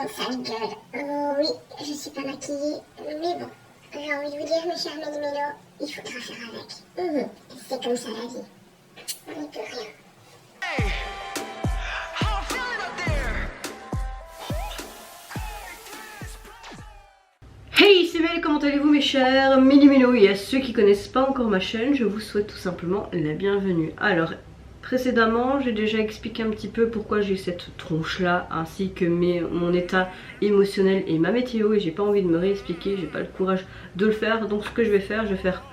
une sale gueule. Oh oui, je suis pas maquillée, mais bon, j'ai envie de vous dire, mes chers Méli-Mélo, il faudra faire avec. C'est comme ça la vie. On n'y peut rien. Hey, c'est Mel, comment allez-vous mes chers Méli-Mélo? Et à ceux qui connaissent pas encore ma chaîne, je vous souhaite tout simplement la bienvenue. Alors, précédemment, j'ai déjà expliqué un petit peu pourquoi j'ai cette tronche là, ainsi que mon état émotionnel et ma météo, et j'ai pas envie de me réexpliquer, j'ai pas le courage de le faire. Donc ce que je vais faire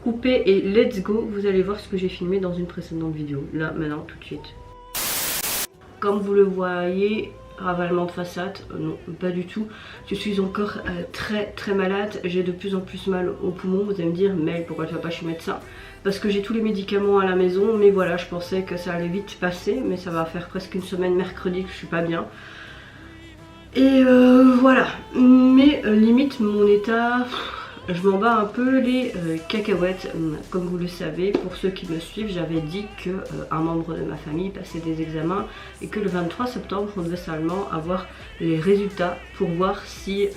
couper et let's go. Vous allez voir ce que j'ai filmé dans une précédente vidéo, là, maintenant, tout de suite. Comme vous le voyez, ravalement de façade, non pas du tout. Je suis encore très malade, j'ai de plus en plus mal aux poumons. Vous allez me dire, Mel, pourquoi tu vas pas chez le médecin? Parce que j'ai tous les médicaments à la maison, mais voilà, je pensais que ça allait vite passer, mais ça va faire presque une semaine mercredi que je suis pas bien. Et voilà, mais limite mon état, je m'en bats un peu les cacahuètes. Comme vous le savez, pour ceux qui me suivent, j'avais dit que un membre de ma famille passait des examens et que le 23 septembre on devait seulement avoir les résultats pour voir si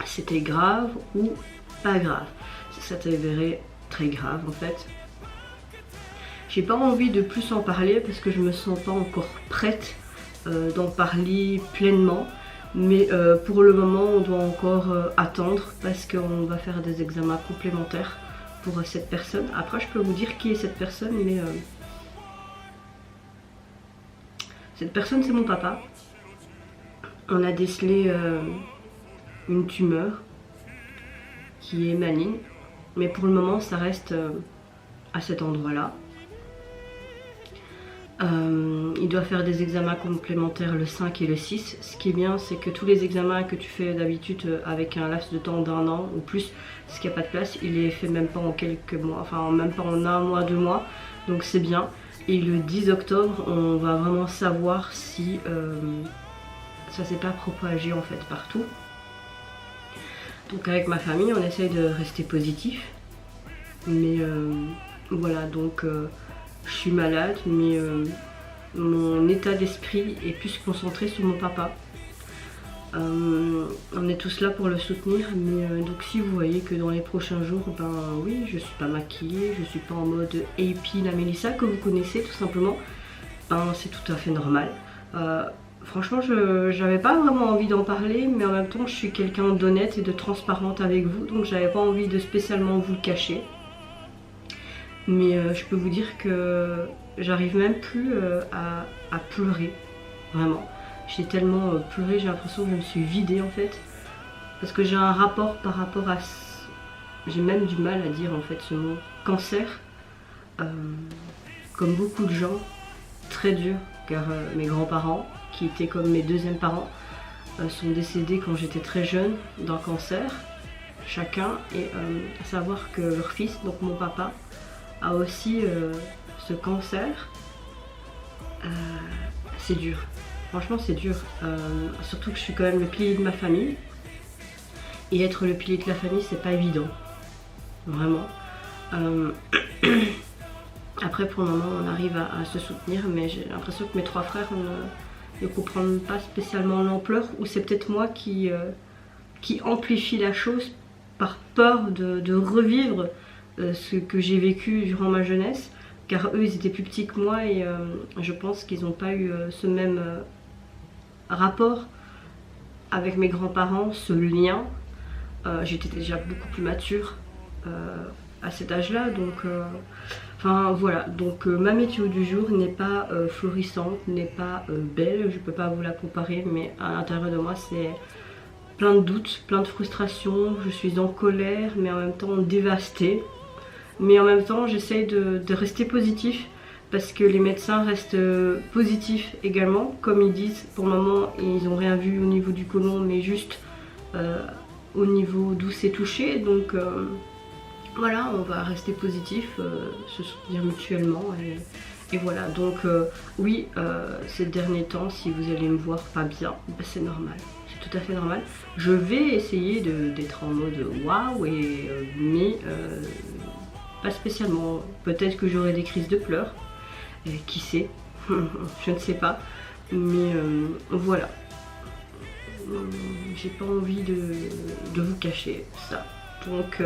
c'était grave ou pas grave. Ça s'avérait très grave en fait. J'ai pas envie de plus en parler parce que je me sens pas encore prête d'en parler pleinement. Mais pour le moment on doit encore attendre parce qu'on va faire des examens complémentaires pour cette personne. Après je peux vous dire qui est cette personne, mais cette personne c'est mon papa. On a décelé une tumeur qui est maligne, mais pour le moment ça reste à cet endroit là. Il doit faire des examens complémentaires le 5 et le 6. Ce qui est bien, c'est que tous les examens que tu fais d'habitude avec un laps de temps d'1 an ou plus, parce qu'il n'y a pas de place, il est fait même pas en quelques mois, enfin même pas en 1 mois, 2 mois, donc c'est bien. Et le 10 octobre, on va vraiment savoir si ça s'est pas propagé en fait partout. Donc avec ma famille, on essaye de rester positif, mais voilà, donc je suis malade, mais mon état d'esprit est plus concentré sur mon papa. On est tous là pour le soutenir, mais donc si vous voyez que dans les prochains jours, ben oui, je suis pas maquillée, je suis pas en mode AP la Mélissa que vous connaissez tout simplement, ben c'est tout à fait normal. Franchement, j'avais pas vraiment envie d'en parler, mais en même temps je suis quelqu'un d'honnête et de transparente avec vous, donc j'avais pas envie de spécialement vous le cacher. Mais je peux vous dire que j'arrive même plus à pleurer, vraiment. J'ai tellement pleuré, j'ai l'impression que je me suis vidée en fait. Parce que j'ai un rapport par rapport à... J'ai même du mal à dire en fait ce mot cancer. Comme beaucoup de gens, très dur, car mes grands-parents, qui étaient comme mes deuxièmes parents, sont décédés quand j'étais très jeune d'un cancer, chacun. Et à savoir que leur fils, donc mon papa, a aussi ce cancer. C'est dur, franchement c'est dur, surtout que je suis quand même le pilier de ma famille, et être le pilier de la famille c'est pas évident, vraiment. Après pour le moment on arrive à se soutenir, mais j'ai l'impression que mes 3 frères ne comprennent pas spécialement l'ampleur, ou c'est peut-être moi qui amplifie la chose par peur de revivre ce que j'ai vécu durant ma jeunesse, car eux ils étaient plus petits que moi, et je pense qu'ils n'ont pas eu ce même rapport avec mes grands-parents, ce lien. J'étais déjà beaucoup plus mature à cet âge là, donc enfin voilà, donc ma météo du jour n'est pas florissante, n'est pas belle, je peux pas vous la comparer, mais à l'intérieur de moi c'est plein de doutes, plein de frustrations, je suis en colère mais en même temps dévastée. Mais en même temps j'essaye de rester positif, parce que les médecins restent positifs également. Comme ils disent, pour le moment ils n'ont rien vu au niveau du côlon, mais juste au niveau d'où c'est touché. Donc voilà, on va rester positif, se soutenir mutuellement, et voilà. Donc oui, ces derniers temps, si vous allez me voir pas bien, ben, c'est normal. C'est tout à fait normal. Je vais essayer d'être en mode waouh, mais pas spécialement. Peut-être que j'aurai des crises de pleurs, qui sait, je ne sais pas, mais voilà. j'ai pas envie de vous cacher ça. Donc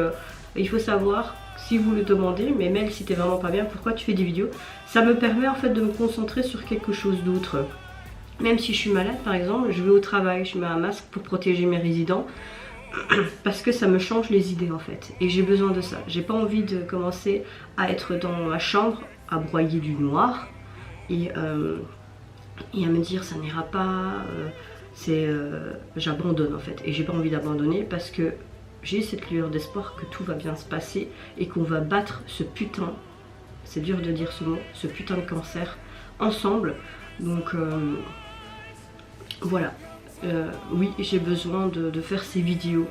il faut savoir, si vous le demandez, mais Mel, si t'es vraiment pas bien, pourquoi tu fais des vidéos? Ça me permet en fait de me concentrer sur quelque chose d'autre. Même si je suis malade par exemple, je vais au travail, je mets un masque pour protéger mes résidents. Parce que ça me change les idées en fait. Et j'ai besoin de ça. J'ai pas envie de commencer à être dans ma chambre, à broyer du noir. Et à me dire ça n'ira pas. J'abandonne en fait. Et j'ai pas envie d'abandonner parce que j'ai cette lueur d'espoir que tout va bien se passer. Et qu'on va battre ce putain, c'est dur de dire ce mot, ce putain de cancer ensemble. Donc voilà. Oui, j'ai besoin de faire ces vidéos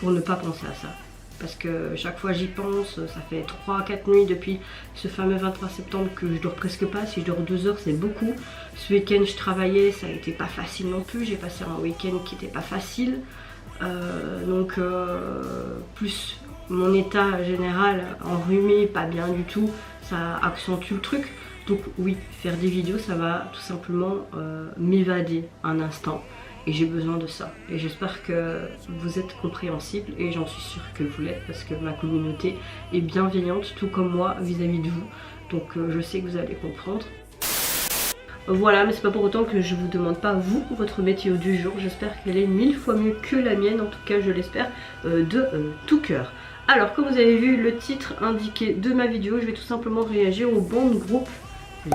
pour ne pas penser à ça. Parce que chaque fois j'y pense, ça fait 3-4 nuits depuis ce fameux 23 septembre que je dors presque pas. Si je dors 2 heures, c'est beaucoup. Ce week-end je travaillais, ça n'était pas facile non plus. J'ai passé un week-end qui n'était pas facile. Plus mon état général enrhumé, pas bien du tout, ça accentue le truc. Donc oui, faire des vidéos, ça va tout simplement m'évader un instant. Et j'ai besoin de ça. Et j'espère que vous êtes compréhensible. Et j'en suis sûre que vous l'êtes. Parce que ma communauté est bienveillante, tout comme moi, vis-à-vis de vous. Donc je sais que vous allez comprendre. Voilà, mais c'est pas pour autant que je vous demande pas, vous, votre météo du jour. J'espère qu'elle est 1000 fois mieux que la mienne. En tout cas, je l'espère de tout cœur. Alors, comme vous avez vu le titre indiqué de ma vidéo, je vais tout simplement réagir au band groupe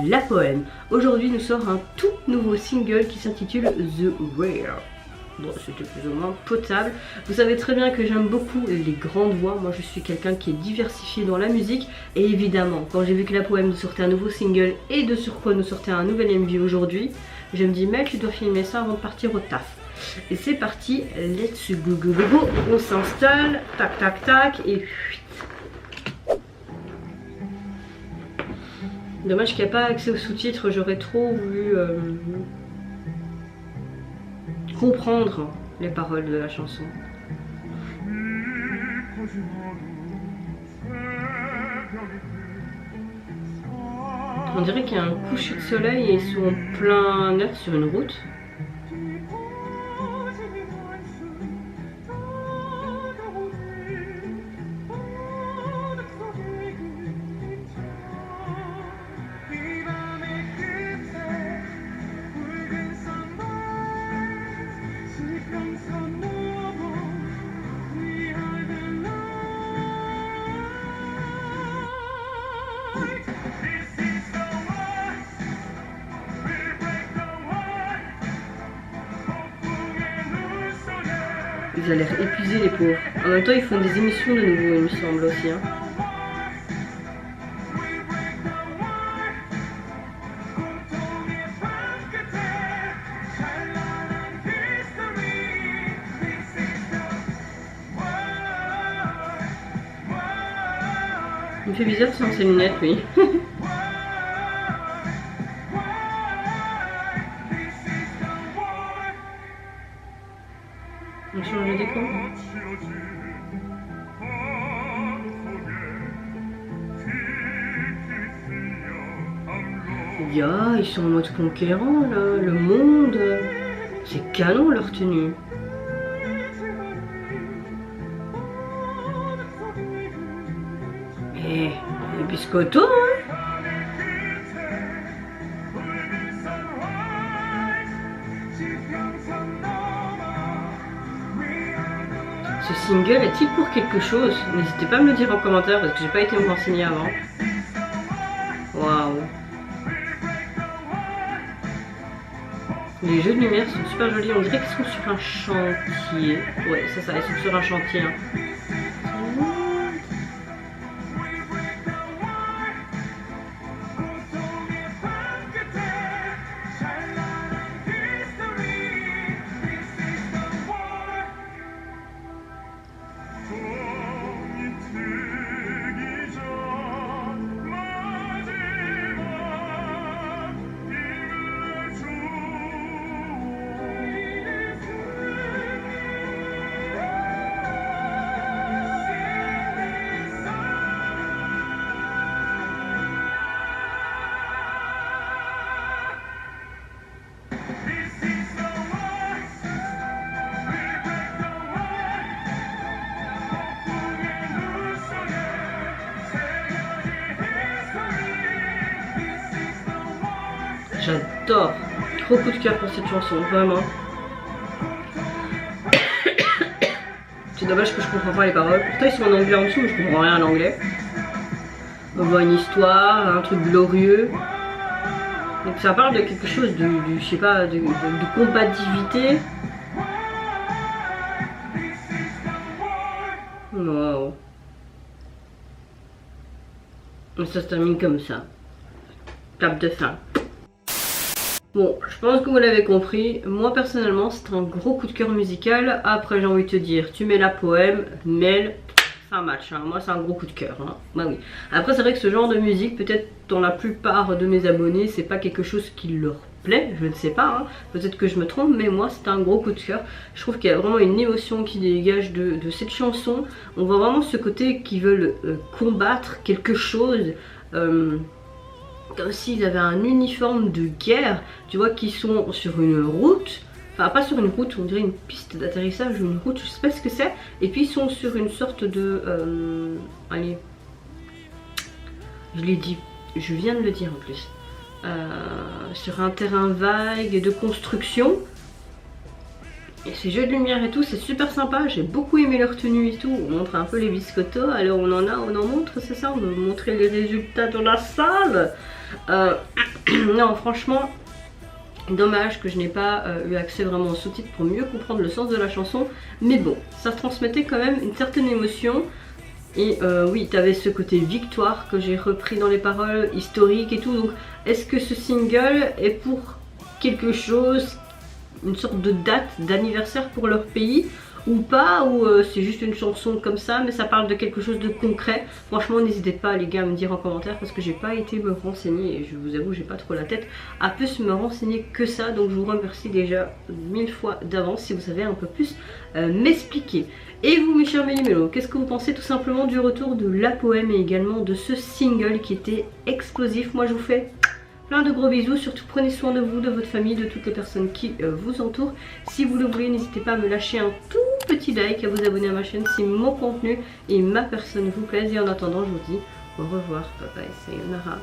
La Poème. Aujourd'hui nous sort un tout nouveau single qui s'intitule The Rare. Bon, c'était plus ou moins potable. Vous savez très bien que j'aime beaucoup les grandes voix. Moi je suis quelqu'un qui est diversifié dans la musique. Et évidemment, quand j'ai vu que La Poème nous sortait un nouveau single et de surcroît nous sortait un nouvel MV aujourd'hui, je me dis mec, tu dois filmer ça avant de partir au taf. Et c'est parti, let's go go go go. On s'installe, tac tac tac et... Dommage qu'il n'y a pas accès aux sous-titres, j'aurais trop voulu comprendre les paroles de la chanson. On dirait qu'il y a un coucher de soleil et ils sont en plein air sur une route. Ils ont l'air épuisés les pauvres. En même temps ils font des émissions de nouveau il me semble aussi. Hein. Il me fait bizarre sans ses lunettes lui. On change de décor. Yeah, ils sont en mode conquérant là, le monde. C'est canon leur tenue. Eh, les biscottos hein. Ce single est-il pour quelque chose? N'hésitez pas à me le dire en commentaire parce que j'ai pas été me renseigner avant. Waouh. Les jeux de lumière sont super jolis. On dirait qu'ils sont sur un chantier. Ouais, c'est ça, ils sont sur un chantier. Hein. J'adore. Trop coup de cœur pour cette chanson, vraiment. C'est dommage que je comprends pas les paroles. Pourtant ils sont en anglais en dessous, mais je comprends rien en anglais. On voit une histoire, un truc glorieux. Donc ça parle de quelque chose de je sais pas, de combativité. Wow. Et ça se termine comme ça. Clap de fin. Bon, je pense que vous l'avez compris. Moi personnellement, c'est un gros coup de cœur musical. Après, j'ai envie de te dire, tu mets la poème, Mel, c'est un match. Hein. Moi, c'est un gros coup de cœur. Hein. Bah oui. Après, c'est vrai que ce genre de musique, peut-être dans la plupart de mes abonnés, c'est pas quelque chose qui leur plaît. Je ne sais pas. Hein. Peut-être que je me trompe, mais moi, c'est un gros coup de cœur. Je trouve qu'il y a vraiment une émotion qui dégage de cette chanson. On voit vraiment ce côté qu'ils veulent combattre quelque chose. Comme s'ils avaient un uniforme de guerre, tu vois, qui sont sur une route, enfin pas sur une route, on dirait une piste d'atterrissage ou une route, je sais pas ce que c'est, et puis ils sont sur une sorte de... allez, je l'ai dit, je viens de le dire en plus, sur un terrain vague de construction. Et ces jeux de lumière et tout, c'est super sympa, j'ai beaucoup aimé leur tenue et tout. On montre un peu les biscottos, alors on en montre, c'est ça, on veut montrer les résultats dans la salle. Non, franchement, dommage que je n'ai pas eu accès vraiment aux sous-titres pour mieux comprendre le sens de la chanson. Mais bon, ça transmettait quand même une certaine émotion. Et oui, t'avais ce côté victoire que j'ai repris dans les paroles, historique et tout. Donc, est-ce que ce single est pour quelque chose, une sorte de date d'anniversaire pour leur pays ou pas, ou c'est juste une chanson comme ça mais ça parle de quelque chose de concret? Franchement, n'hésitez pas les gars à me dire en commentaire parce que j'ai pas été me renseigner et je vous avoue j'ai pas trop la tête à plus me renseigner que ça, donc je vous remercie déjà 1000 fois d'avance si vous savez un peu plus m'expliquer. Et vous mes chers méli-mélos, qu'est-ce que vous pensez tout simplement du retour de la poème et également de ce single qui était explosif? Moi je vous fais plein de gros bisous, surtout prenez soin de vous, de votre famille, de toutes les personnes qui vous entourent. Si vous le voulez, n'hésitez pas à me lâcher un tout petit like, à vous abonner à ma chaîne si mon contenu et ma personne vous plaisent. Et en attendant, je vous dis au revoir, bye bye, sayonara.